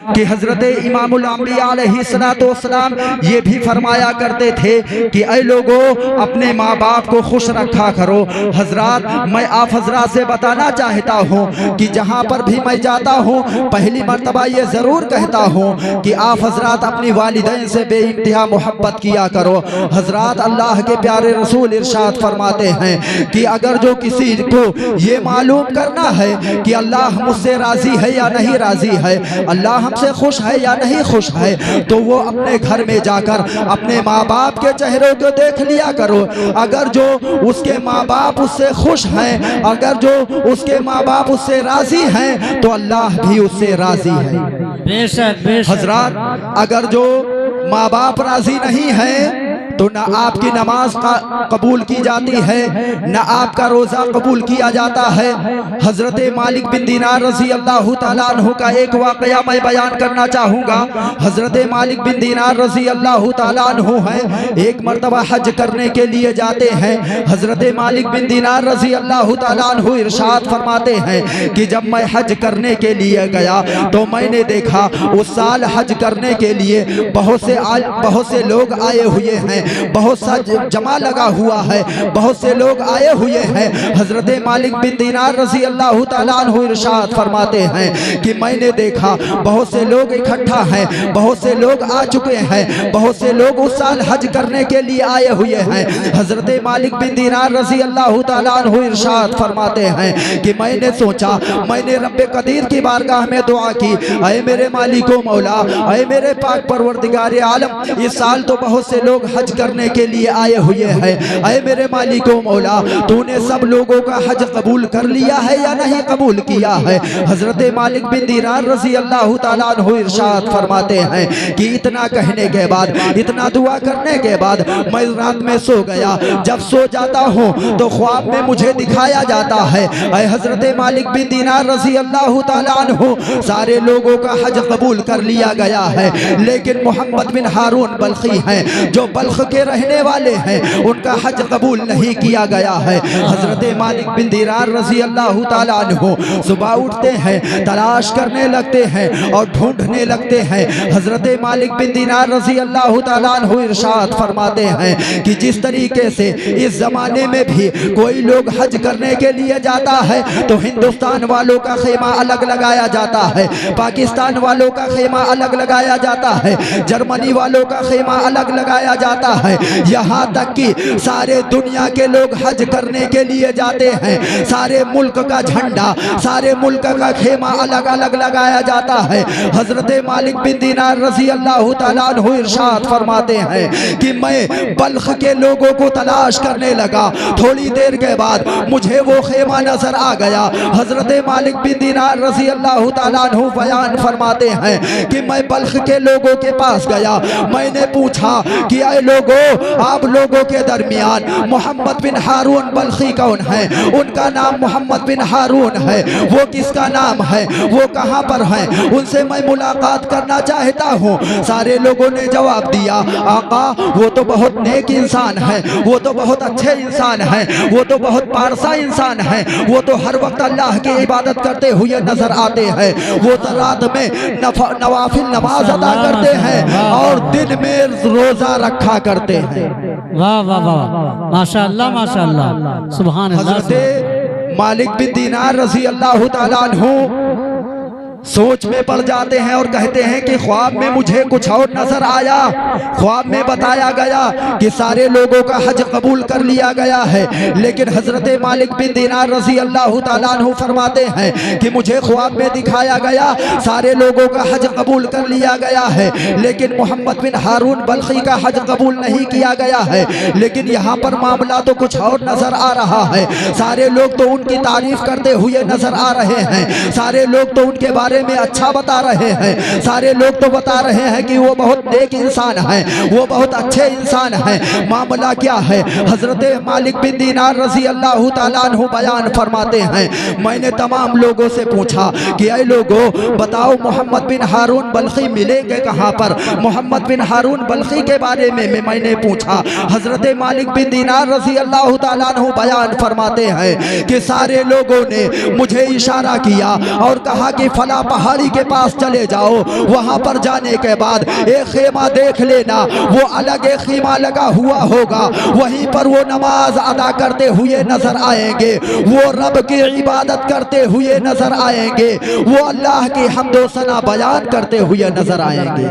कि हजरत इमामुल अंबिया अलैहिस्सलाम ये भी फरमाया करते थे कि ऐ लोगों, अपने माँ बाप को खुश रखा करो। हजरात, मैं आप हजरात से बताना चाहता हूँ कि जहाँ पर भी मैं जाता हूँ पहली मर्तबा ये ज़रूर कहता हूँ कि आप हजरात अपनी वालिदैन से बेइंतहा मोहब्बत किया करो। हजरात, अल्लाह के प्यारे रसूल इरशाद फरमाते हैं कि अगर जो किसी को ये मालूम करना है कि अल्लाह मुझसे राज़ी है या नहीं राज़ी है, अल्लाह हमसे खुश है या नहीं खुश है, तो वो अपने घर में जाकर अपने माँ बाप के चेहरों को देख लिया करो। अगर जो उसके माँ बाप उससे खुश हैं, अगर जो उसके माँ बाप उससे राज़ी हैं, तो अल्लाह भी उससे राज़ी है। बेशक बेशक। हजरात, अगर जो माँ बाप राज़ी नहीं है तो ना आपकी नमाज कबूल की जाती है, ना आपका रोज़ा कबूल किया जाता है। हज़रत मालिक बिन दीनार रज़ी अल्लाह तआला अन्हु का एक वाक़या मैं बयान करना चाहूँगा। हज़रत मालिक बिन दीनार रज़ी अल्लाह तआला अन्हु है, एक मरतबा हज करने के लिए जाते हैं। हज़रत मालिक बिन दीनार रज़ी अल्लाह तआला अन्हु इरशाद फरमाते हैं कि जब मैं हज करने के लिए गया तो मैंने देखा उस साल हज करने के लिए बहुत से लोग आए हुए हैं, बहुत सा जमा लगा हुआ है, बहुत से लोग आए हुए हैं। हजरत मालिक बिन दीनार रज़ी अल्लाह तआला अन्हु इरशाद फरमाते हैं कि मैंने देखा बहुत से लोग इकट्ठा हैं, बहुत से लोग आ चुके हैं, बहुत से लोग उस साल हज करने के लिए आए हुए हैं। हजरत मालिक बिन दीनार रज़ी अल्लाह तआला अन्हु इरशाद फरमाते हैं कि मैंने सोचा, मैंने रब्बे कदीर की बारगाह में दुआ की, ऐ मेरे मालिको मौला, ऐ मेरे पाक परवरदिगार आलम, इस साल तो बहुत से लोग हज करने के लिए आए हुए हैं, ऐ मेरे मालिको मौला, तूने सब लोगों का हज कबूल कर लिया है या नहीं कबूल किया है। हजरत मालिक बिन दीनार रज़ी अल्लाह तआला अन्हु इरशाद फरमाते हैं कि इतना कहने के बाद, इतना दुआ करने के बाद मैं रात में सो गया। जब सो जाता हूँ तो ख्वाब में मुझे दिखाया जाता है, ऐ हजरत मालिक बिन दीनार रज़ी अल्लाह तआला अन्हु, सारे लोगों का हज कबूल कर लिया गया है, लेकिन मोहम्मद बिन हारून बल्खी हैं जो बल्ख के रहने वाले हैं, उनका हज कबूल नहीं किया गया है। हजरत मालिक बिन दीनार रज़ी अल्लाह तआला अन्हु सुबह उठते हैं, तलाश करने लगते हैं और ढूंढने लगते हैं। हजरत मालिक बिन दीनार रज़ी अल्लाह तआला अन्हु इरशाद फरमाते हैं कि जिस तरीके से इस जमाने में भी कोई लोग हज करने के लिए जाता है तो हिंदुस्तान वालों का खेमा अलग लगाया जाता है, पाकिस्तान वालों का खेमा अलग लगाया जाता है, जर्मनी वालों का खेमा अलग लगाया जाता है, यहाँ तक कि सारे दुनिया के लोग हज करने के लिए जाते हैं। सारे मुल्क का झंडा, सारे मुल्क का खेमा अलग अलग लगाया जाता है। हजरत मालिक बिन दीनार रज़ी अल्लाह तआला अन्हु इरशाद फरमाते हैं कि मैं बल्ख के लोगों को तलाश करने लगा। थोड़ी देर के बाद मुझे वो खेमा नजर आ गया। हजरत मालिक बिन दीनार रज़ी अल्लाह तआला अन्हु बयान फरमाते हैं कि मैं बल्ख के लोगों के पास गया, मैंने पूछा कि ऐ लोगों, आप लोगों के दरमियान मोहम्मद बिन हारून बल्खी कौन है? उनका नाम मोहम्मद बिन हारून है, वो किसका नाम है, वो कहाँ पर है, उनसे मैं मुलाकात करना चाहता हूँ। सारे लोगों ने जवाब दिया, आका वो तो बहुत नेक इंसान है, वो तो बहुत अच्छे इंसान है, वो तो बहुत पारसा इंसान है, वो तो हर वक्त अल्लाह की इबादत करते हुए नजर आते हैं, वो तो रात में नवाफिल नमाज अदा करते हैं और दिन में रोजा रखा करते हैं। वाह वाह वाह, माशाअल्लाह माशाअल्लाह, सुभान अल्लाह। हजरत मालिक बिन दीनार रज़ी अल्लाह तआला अन्हु सोच में पड़ जाते हैं और कहते हैं कि ख्वाब में मुझे कुछ और नजर आया। ख्वाब में बताया गया कि सारे लोगों का हज कबूल कर लिया गया है, लेकिन हजरत मालिक बिन दीनार रज़ी अल्लाह तआला अन्हु फरमाते हैं कि मुझे ख्वाब में दिखाया गया सारे लोगों का हज कबूल कर लिया गया है, लेकिन मोहम्मद बिन हारून बल्खी का हज कबूल नहीं किया गया है। लेकिन यहाँ पर मामला तो कुछ और नजर आ रहा है। सारे लोग तो उनकी तारीफ करते हुए नजर आ रहे हैं, सारे लोग तो उनके बारे में अच्छा बता रहे हैं, सारे लोग तो बता रहे हैं कि वो बहुत नेक इंसान है, वो बहुत अच्छे इंसान है। मामला क्या है? हजरत मालिक बिन दीनार रज़ी अल्लाह तआला अन्हु बयान फरमाते हैं, मैंने तमाम लोगों से पूछा कि ऐ लोगों बताओ मोहम्मद बिन हारून बल्खी मिलेंगे कहाँ पर? मोहम्मद बिन हारून बल्खी के बारे में मैंने पूछा। हजरत मालिक बिन दीनार रज़ी अल्लाह तआला अन्हु बयान फरमाते हैं कि सारे लोगों ने मुझे इशारा किया और कहा कि फला पहाड़ी के पास चले जाओ, वहां पर जाने के बाद एक खेमा देख लेना, वो अलग एक खेमा लगा हुआ होगा, वहीं पर वो नमाज अदा करते हुए नजर आएंगे, वो रब की इबादत करते हुए नजर आएंगे, वो अल्लाह की हम्दो सना बयान करते हुए नजर आएंगे।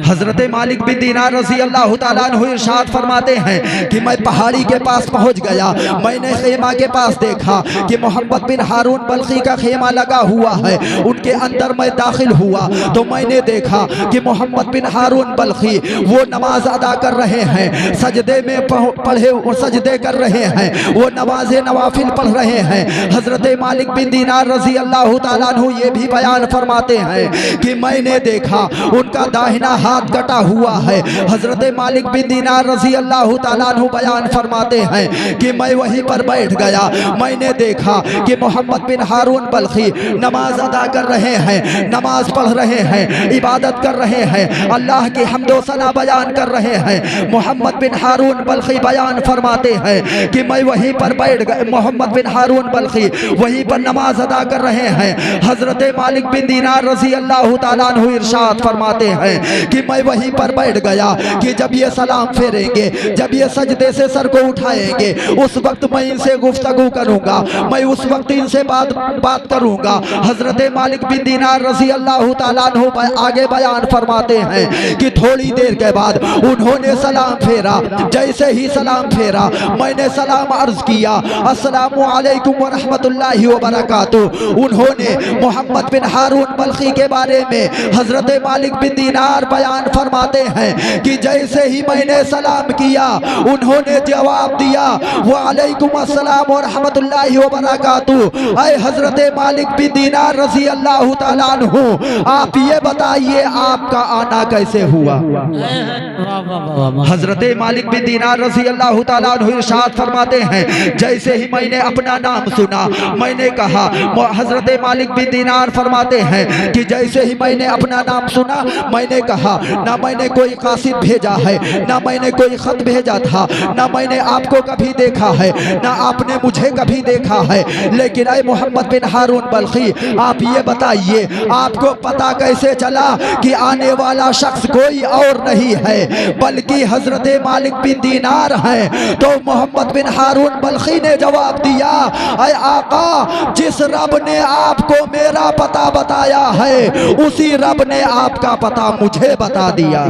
हजरत मालिक बिन दीनार रज़ी अल्लाह ताला अन्हु इरशाद फरमाते हैं कि मैं पहाड़ी के पास पहुंच गया, मैंने खेमा के पास देखा कि मोहम्मद बिन हारून बल्खी का खेमा लगा हुआ है, उनके अंदर मैं दाखिल हुआ तो मैंने देखा कि मोहम्मद बिन हारून बल्खी वो नमाज अदा कर रहे हैं, सजदे में पढ़े और सजदे कर रहे हैं, वो नमाज नवाफिल पढ़ रहे हैं। हजरत मालिक बिन दीनार रज़ी अल्लाह ताला अन्हु ये भी बयान फरमाते हैं कि मैंने देखा उनका दाहिना हाथ कटा हुआ है। हजरत मालिक बिन दीनार रज़ी अल्लाह ताला अन्हु बयान फरमाते हैं कि मैं वहीं पर बैठ गया, मैंने देखा कि मोहम्मद बिन हारून बल्खी नमाज अदा कर रहे हैं, नमाज पढ़ रहे हैं, इबादत कर रहे हैं, अल्लाह की हम्दो सना बयान कर रहे हैं। मोहम्मद बिन हारून बल्खी बयान फरमाते हैं कि मैं वहीं पर बैठ गया, मोहम्मद बिन हारून बल्खी वहीं पर नमाज अदा कर रहे हैं। हजरत मालिक बिन दीनार रज़ी अल्लाह ताला अन्हु इरशाद फरमाते हैं कि मैं वहीं पर बैठ गया कि जब ये सलाम फेरेंगे, जब ये सजदे से सर को उठाएंगे, उस वक्त मैं इनसे गुफ्तगू करूंगा, मैं उस वक्त इनसे बात करूंगा। हजरत मालिक बिन दीनार रज़ी अल्लाह ताला अन्हु आगे बयान फरमाते हैं कि थोड़ी देर के बाद उन्होंने सलाम फेरा, जैसे ही सलाम फेरा मैंने सलाम अर्ज किया, अस्सलामु अलैकुम व रहमतुल्लाहि व बरकातुहू। उन्होंने मोहम्मद बिन हारून बल्खी के बारे में हजरत मालिक बिन दीनार बयान फरमाते हैं कि जैसे ही मैंने सलाम किया उन्होंने जवाब दिया वालेकुम अस्सलाम व रहमतुल्लाहि व बरकातुहू। ऐ हजरत मालिक बिन दीनार रज़ी अल्लाह ताला अन्हु, आप ये बताइए आपका आना कैसे हुआ? हजरत मालिक बिन दीनार रज़ी अल्लाह ताला अन्हु इरशाद फरमाते हैं जैसे ही मैंने अपना नाम सुना, मैंने कहा, हजरत मालिक बिन दीनार फरमाते हैं कि जैसे ही मैंने अपना नाम सुना मैंने कहा, ना मैंने कोई कासिद भेजा है, ना मैंने कोई खत भेजा था, ना मैंने आपको कभी देखा है, ना आपने मुझे कभी देखा है, लेकिन ऐ मोहम्मद बिन हारून बल्खी आप ये बताइए आपको पता कैसे चला कि आने वाला शख्स कोई और नहीं है बल्कि हजरत मालिक बिन दीनार है? तो मोहम्मद बिन हारून बल्खी ने जवाब दिया, ऐ आका, जिस रब ने आपको मेरा पता बताया है उसी रब ने आपका पता मुझे बता दिया।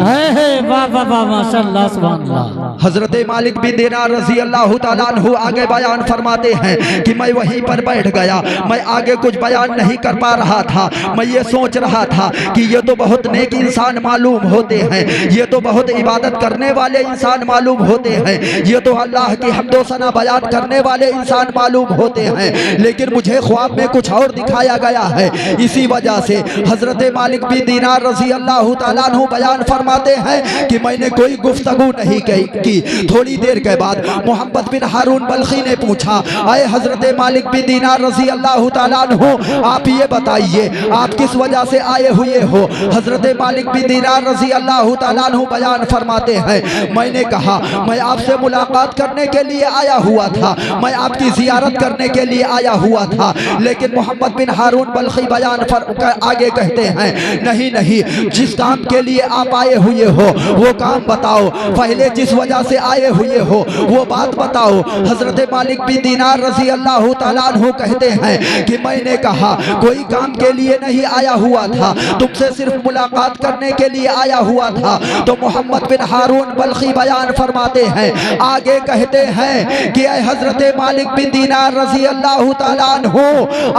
वाह वाह वाह, माशाअल्लाह सुभान अल्लाह। हजरत मालिक बिन दीनार रज़ी अल्लाह ताला अन्हु आगे बयान फरमाते हैं कि मैं वहीं पर बैठ गया, मैं आगे कुछ बयान नहीं कर पा रहा था, मैं ये सोच रहा था कि ये तो बहुत नेक इंसान मालूम होते हैं, ये तो बहुत इबादत करने वाले इंसान मालूम होते हैं, ये तो अल्लाह की हम्दो सना बयान करने वाले इंसान मालूम होते हैं, लेकिन मुझे ख्वाब में कुछ और दिखाया गया है। इसी वजह से हजरत मालिक बिन दीनार रज़ी अल्लाह ताला अन्हु बयान फरमाते हैं कि मैंने कोई गुफ्तगू नहीं की। थोड़ी देर के बाद मोहम्मद बिन हारून बल्खी ने पूछा, आए हजरत मालिक बिन दीनार रज़ी अल्लाह ताला अन्हु, आप ये बताइए आप किस वजह से आए हुए हो? हजरत मालिक बिन दीनार रज़ी अल्लाह ताला अन्हु बयान फरमाते हैं, मैंने कहा मैं आपसे मुलाकात करने के लिए आया हुआ था, मैं आपकी जियारत करने के लिए आया हुआ था, लेकिन मोहम्मद बिन हारून बल्खी बयान आगे कहते हैं, नहीं नहीं, जिस काम के लिए आप आए हुए हो वो काम बताओ, पहले जिस वजह से आए हुए हो वो बात बताओ। हजरत मालिक बिन दीनार रज़ी अल्लाह ताला अन्हु कहते हैं कि मैंने कहा कोई काम के लिए नहीं आया हुआ था, तुमसे सिर्फ मुलाकात करने के लिए आया हुआ था। तो मोहम्मद बिन हारून बल्खी बयान फरमाते हैं, आगे कहते हैं कि हजरत मालिक बिन दीनार रज़ी अल्लाह ताला अन्हु,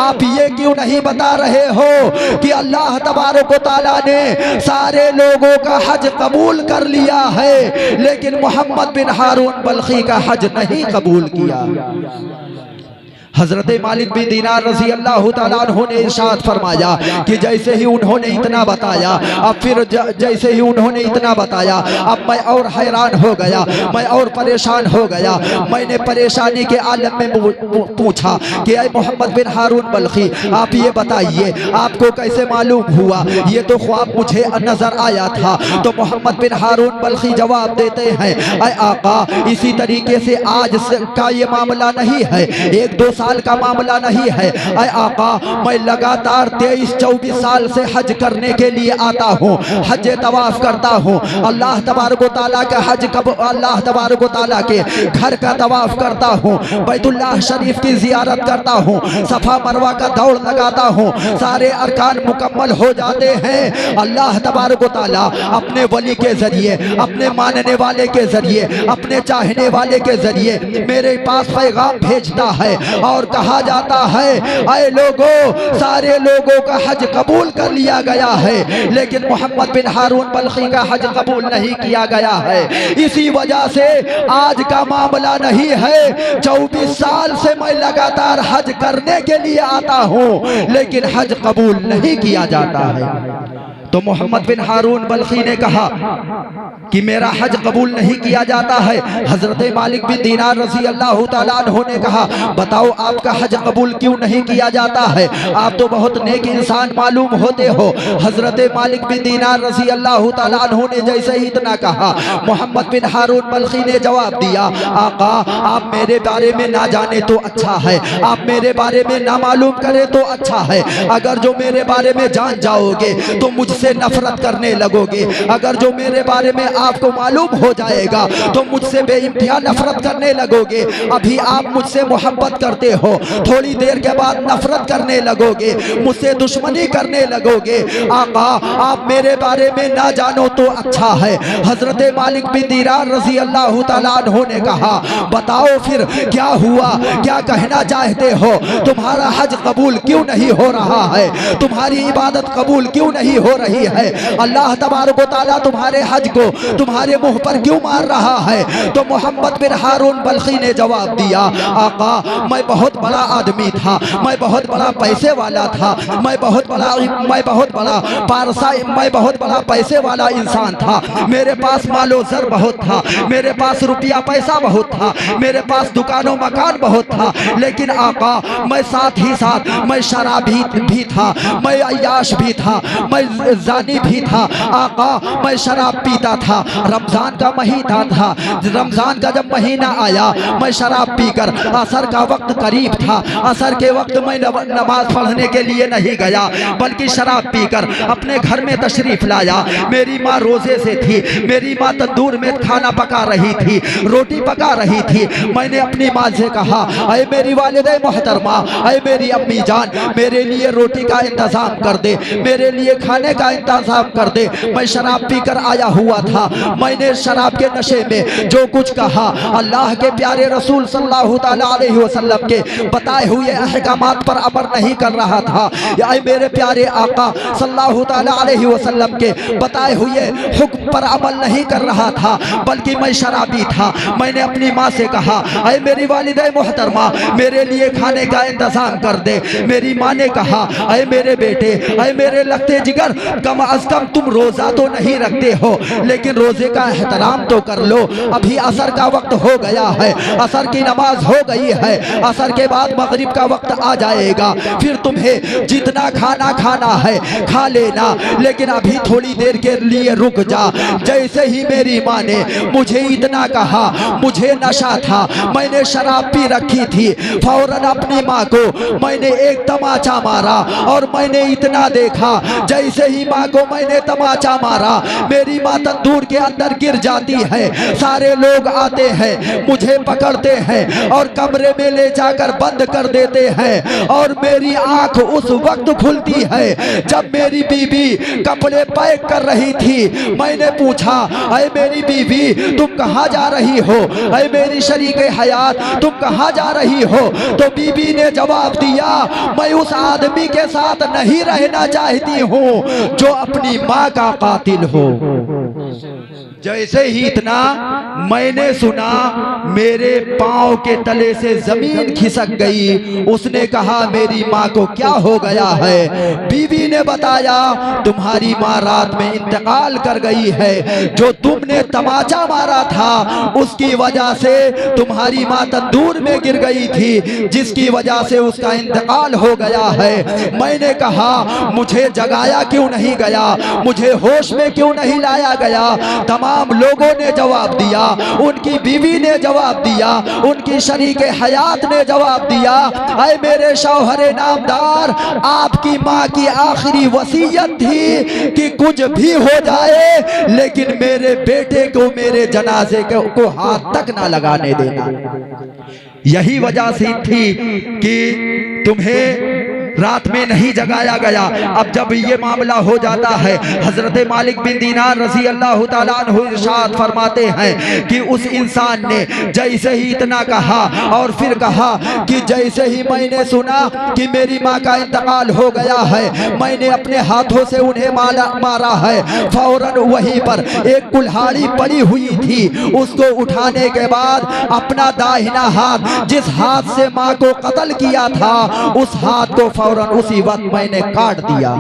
आप ये क्यों नहीं बता रहे हो कि अल्लाह तबारक व तआला ने सारे लोगों का हज कबूल कर लिया है, लेकिन मोहम्मद बिन हारून बल्खी का हज नहीं कबूल किया। हजरत मालिक बिन दीनार रज़ी अल्लाह ताला अन्हु ने इरशाद फरमाया कि जैसे ही उन्होंने इतना बताया, अब फिर जैसे ही उन्होंने इतना बताया, अब मैं और हैरान हो गया, मैं और परेशान हो गया। मैंने परेशानी के आलम में पूछा कि ऐ मोहम्मद बिन हारून बल्खी, आप ये बताइए आपको कैसे मालूम हुआ? ये तो ख्वाब मुझे नजर आया था। तो मोहम्मद बिन हारून बल्खी जवाब देते हैं, ऐ आका, इसी तरीके से आज का ये मामला नहीं है, 1-2 साल साल का मामला नहीं है। ऐ आका, मैं लगातार 23-24 साल से हज करने के लिए आता हूँ, हज तवाफ करता हूँ। अल्लाह तबारक व तआला का हज कब, अल्लाह तबारक व तआला के घर का तवाफ करता हूँ, बैतुल्लाह शरीफ की जियारत करता हूँ, सफा मरवा का दौड़ लगाता हूँ। सारे अरकान मुकम्मल हो जाते हैं। अल्लाह तबारक व तआला अपने वली के जरिए, अपने मानने वाले के जरिए, अपने चाहने वाले के जरिए मेरे पास पैगाम भेजता है और कहा जाता है, ऐ लोगों, सारे लोगों का हज कबूल कर लिया गया है, लेकिन मोहम्मद बिन हारून बल्खी का हज कबूल नहीं किया गया है। इसी वजह से आज का मामला नहीं है। 24 साल से मैं लगातार हज करने के लिए आता हूँ, लेकिन हज कबूल नहीं किया जाता है। तो मोहम्मद बिन हारून बल्खी ने कहा कि मेरा हज कबूल नहीं किया जाता है। हजरत मालिक बिन दीनार रज़ी अल्लाह तआला अन्हु ने कहा, बताओ आपका हज कबूल क्यों नहीं किया जाता है? आप तो बहुत नेक इंसान मालूम होते हो। हजरत मालिक बिन दीनार रज़ी अल्लाह तआला अन्हु ने जैसे ही इतना कहा, मोहम्मद बिन हारून बल्खी ने जवाब दिया, आका, आप मेरे बारे में ना जाने तो अच्छा है, आप मेरे बारे में ना मालूम करें तो अच्छा है। अगर जो मेरे बारे में जान जाओगे तो मुझसे नफरत करने लगोगे। अगर जो मेरे बारे में आपको मालूम हो जाएगा तो मुझसे बेइंतहा नफरत करने लगोगे। अभी आप मुझसे मोहब्बत करते हो, थोड़ी देर के बाद नफरत करने लगोगे, मुझसे दुश्मनी करने लगोगे। आका, आप मेरे बारे में ना जानो तो अच्छा है। हजरत मालिक बिन दीनार रज़ी अल्लाह तआला अन्हु ने कहा, बताओ फिर क्या हुआ, क्या कहना चाहते हो? तुम्हारा हज कबूल क्यों नहीं हो रहा है? तुम्हारी इबादत कबूल क्यों नहीं हो रही है? अल्लाह तबारक व तआला तुम्हारे हज को तुम्हारे मुंह पर क्यों मार रहा है? तो मोहम्मद बिन हारून बल्खी ने जवाब दिया, आका, मैं बहुत बड़ा आदमी था, मैं बहुत बड़ा पैसे वाला था, मैं बहुत बड़ा पारसा, मैं बहुत बड़ा पैसे वाला इंसान था। मेरे पास मालो जर बहुत था, मेरे पास रुपया पैसा बहुत था, मेरे पास दुकानों मकान बहुत था। लेकिन आका, मैं साथ ही साथ मैं शराबी भी था, मैं अय्याश भी था, मैं जानी भी था। आका, मैं शराब पीता था। रमजान का महीना था, रमजान का जब महीना आया, मैं शराब पीकर, असर का वक्त करीब था, असर के वक्त मैं नमाज पढ़ने के लिए नहीं गया, बल्कि शराब पीकर अपने घर में तशरीफ लाया। मेरी माँ रोजे से थी, मेरी माँ तंदूर में खाना पका रही थी, रोटी पका रही थी। मैंने अपनी माँ से कहा, अरे मेरी वालिदा मोहतरमा, अरे मेरी अम्मी जान, मेरे लिए रोटी का इंतजाम कर दे, मेरे लिए खाने का इंतजाम कर दे। मैं शराब पीकर आया हुआ था। मैंने शराब के नशे में जो कुछ कहा, अल्लाह के प्यारे रसूल सल्लल्लाहु अलैहि वसल्लम के बताए हुए अहकामात पर अमल नहीं कर रहा था। या मेरे प्यारे आका सल्लल्लाहु अलैहि वसल्लम के बताए हुए हुक्म पर अमल नहीं कर रहा था, बल्कि मैं शराबी था। मैंने अपनी माँ से कहा, अरे मेरी वालिदा मोहतरमा, मेरे लिए खाने का इंतजाम कर दे। मेरी माँ ने कहा, अरे मेरे बेटे, अरे मेरे लगते जिगर, कम अज कम तुम रोजा तो नहीं रखते हो, लेकिन रोजे का एहतराम तो कर लो। अभी असर का वक्त हो गया है, असर की नमाज हो गई है, असर के बाद मगरिब का वक्त आ जाएगा। फिर तुम्हें जितना खाना खाना है खा लेना, लेकिन अभी थोड़ी देर के लिए रुक जा। जैसे ही मेरी माँ ने मुझे इतना कहा, मुझे नशा था, मैंने शराब पी रखी थी, फौरन अपनी माँ को मैंने एक तमाचा मारा और मैंने इतना देखा, जैसे ही माँ को मैंने तमाचा मारा, मेरी माँ तंदूर के अंदर गिर जाती है। सारे लोग आते हैं, मुझे पकड़ते हैं और कमरे में ले जाकर बंद कर देते हैं। और मेरी आंख उस वक्त खुलती है जब मेरी बीवी कपड़े पैक कर रही थी। मैंने पूछा, अरे मेरी बीवी, तुम कहाँ जा रही हो? अरे मेरी शरीके हयात, तुम कहाँ जा रही हो? तो बीवी ने जवाब दिया, मैं उस आदमी के साथ नहीं रहना चाहती हूँ जो अपनी माँ का कातिल हो। जैसे ही इतना मैंने सुना, मेरे पांव के तले से जमीन खिसक गई। उसने कहा, मेरी माँ को क्या हो गया है? बीवी ने बताया, तुम्हारी माँ रात में इंतकाल कर गई है। जो तुमने तमाचा मारा था, उसकी वजह से तुम्हारी माँ तंदूर में गिर गई थी, जिसकी वजह से उसका इंतकाल हो गया है। मैंने कहा, मुझे जगाया क्यों नहीं गया? मुझे होश में क्यों नहीं लाया गया? तमाम तमाम लोगों ने जवाब दिया, उनकी बीवी ने जवाब दिया, उनकी शरीके हयात ने जवाब दिया, ऐ मेरे शौहरे नामदार, आपकी माँ की आखिरी वसीयत थी कि कुछ भी हो जाए लेकिन मेरे बेटे को मेरे जनाजे को हाथ तक ना लगाने देना। यही वजह से थी कि तुम्हें रात में नहीं जगाया गया। अब जब ये मामला हो जाता है, हजरत मालिक बिन दीनार रज़ी अल्लाह ताला अन्हु इरशाद फरमाते हैं कि उस इंसान ने जैसे ही इतना कहा और फिर कहा कि जैसे ही मैंने सुना कि मेरी माँ का इंतकाल हो गया है, मैंने अपने हाथों से उन्हें मारा है। फौरन वहीं पर एक कुल्हाड़ी पड़ी हुई थी, उसको उठाने के बाद अपना दाहिना हाथ जिस हाथ से माँ को कत्ल किया था, उस हाथ को फौरन उसी वक्त मैंने काट दिया।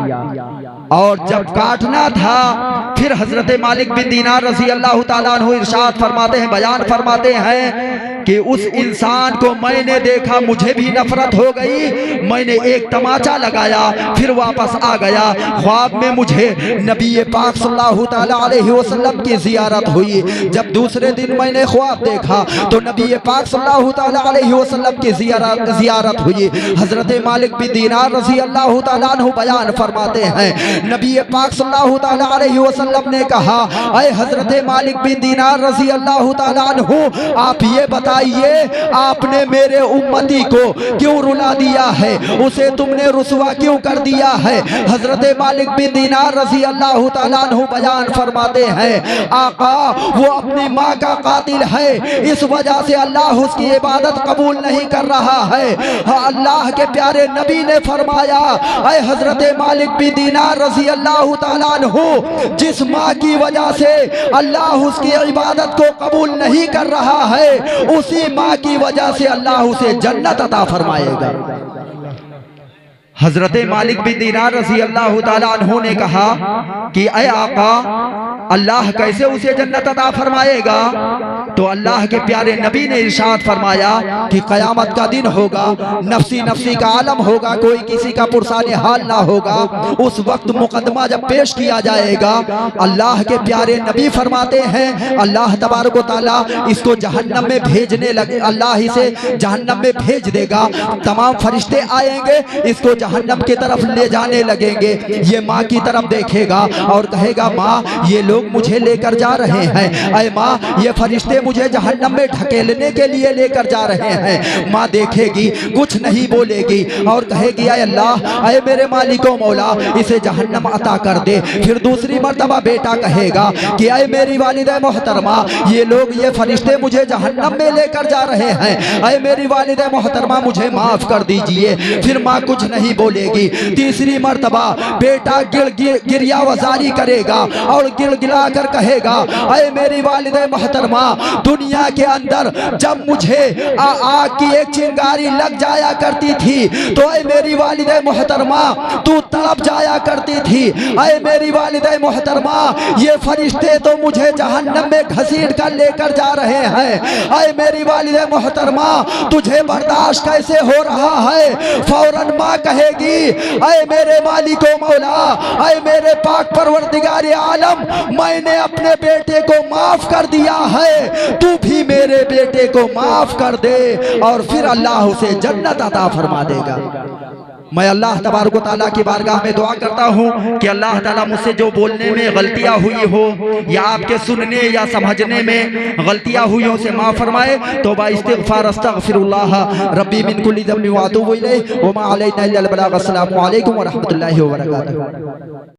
और जब काटना था, फिर हजरत मालिक बिन दीनार रज़ी अल्लाह ताला अन्हु इरशाद फरमाते हैं, बयान फरमाते हैं कि उस इंसान को मैंने देखा, मुझे भी नफरत हो गई, मैंने एक तमाचा लगाया, फिर वापस आ गया। ख्वाब में मुझे नबी पाक सल्लल्लाहु ताला अलैहि वसल्लम की जियारत हुई। जब दूसरे दिन मैंने ख्वाब देखा तो नबी पाक सल्लल्लाहु ताला अलैहि वसल्लम की जियारत हुई। हजरत मालिक बिन दीनार रज़ी अल्लाह ताला अन्हु बयान फरमाते हैं, नबी पाक सल्लल्लाहु ताला अलैहि वसल्लम ने कहा, ऐ हजरत मालिक बिन दीनार रज़ी अल्लाह ताला अन्हु, आप ये बताइए आपने मेरे उम्मती को क्यों रुला दिया है, उसे तुमने रुसवा क्यों कर दिया है। हजरत मालिक बिन दीनार रज़ी अल्लाह ताला अन्हु बयान फरमाते हैं, आका वो अपनी माँ का कातिल है, इस वजह से अल्लाह उसकी इबादत कबूल नहीं कर रहा है। अल्लाह के प्यारे नबी ने फरमाया, ऐ हजरत मालिक बिन दीनार रज़ी अल्लाह ताला अन्हु, जिस माँ की वजह से अल्लाह उसकी इबादत को कबूल नहीं कर रहा है, उसी माँ की वजह से अल्लाह उसे जन्नत अता फरमाएगा। हजरत मालिक बिन दीनार रज़ी अल्लाह ताला अन्हु ने कहा कि ऐ आका, अल्लाह कैसे उसे जन्नत अता फरमाएगा। तो अल्लाह के प्यारे नबी ने इरशाद फरमाया कि क़यामत का दिन होगा, नफसी नफसी का आलम होगा, कोई किसी का पुरसाने हाल ना होगा। उस वक्त मुकदमा जब पेश किया जाएगा, अल्लाह के प्यारे नबी फरमाते हैं, अल्लाह तबारक व तआला इसको जहन्नम में भेजने लगे, अल्लाह इसे जहन्नम में भेज देगा। तमाम फरिश्ते आएंगे, इसको जहन्नम की तरफ ले जाने लगेंगे। ये माँ की तरफ देखेगा और कहेगा, माँ ये लोग मुझे लेकर जा रहे हैं, ऐ माँ ये फरिश्ते मुझे जहन्नम में ढकेलने के लिए लेकर जा रहे हैं। माँ देखेगी, कुछ नहीं बोलेगी और कहेगी, ऐ अल्लाह, ऐ मेरे मालिको मौला, इसे जहन्नम अता कर दे। फिर दूसरी मर्तबा बेटा कहेगा कि ऐ मेरी वालिदा मोहतरमा, ये लोग ये फरिश्ते मुझे जहन्नम में लेकर जा रहे हैं, ऐ मेरी वालिदा मोहतरमा मुझे माफ कर दीजिए। फिर माँ कुछ नहीं बोलेगी। तीसरी मर्तबा बेटा गिरियावजारी करेगा और गिड़गिड़ा कर कहेगा, ऐ मेरी वालिदा मोहतरमा, दुनिया के अंदर जब मुझे आग की एक चिंगारी लग जाया करती थी तो ऐ मेरी वालिदा मोहतरमा तू तड़प जाया करती थी। ऐ मेरी वालिदा मोहतरमा, ये फरिश्ते तो मुझे जहन्नम में घसीट कर लेकर जा रहे हैं। ऐ मेरी वालिदा मोहतरमा, तुझे बर्दाश्त कैसे हो रहा है। फौरन माँ कहेगी, ऐ मेरे मालिको मौला, ऐ मेरे पाक परवरदिगार आलम, मैंने अपने बेटे को माफ कर दिया है, तू भी मेरे बेटे को माफ कर दे। और फिर अल्लाह उसे जन्नत अता फरमा देगा। मैं अल्लाह तबारक व तआला की बारगाह में दुआ करता हूँ कि अल्लाह ताला मुझसे जो बोलने में गलतियाँ हुई हो या आपके सुनने या समझने में गलतियाँ हुई हो, से माफ़ फरमाए। तौबा इस्तिग़फ़ार अस्तग़फ़िरुल्लाह रब्बी मिन कुल्लि ज़ंबिन व अतूबु इलैहि व मा अलैना इल्लल बलाग़। अस्सलामु अलैकुम व रहमतुल्लाहि व बरकातुहू।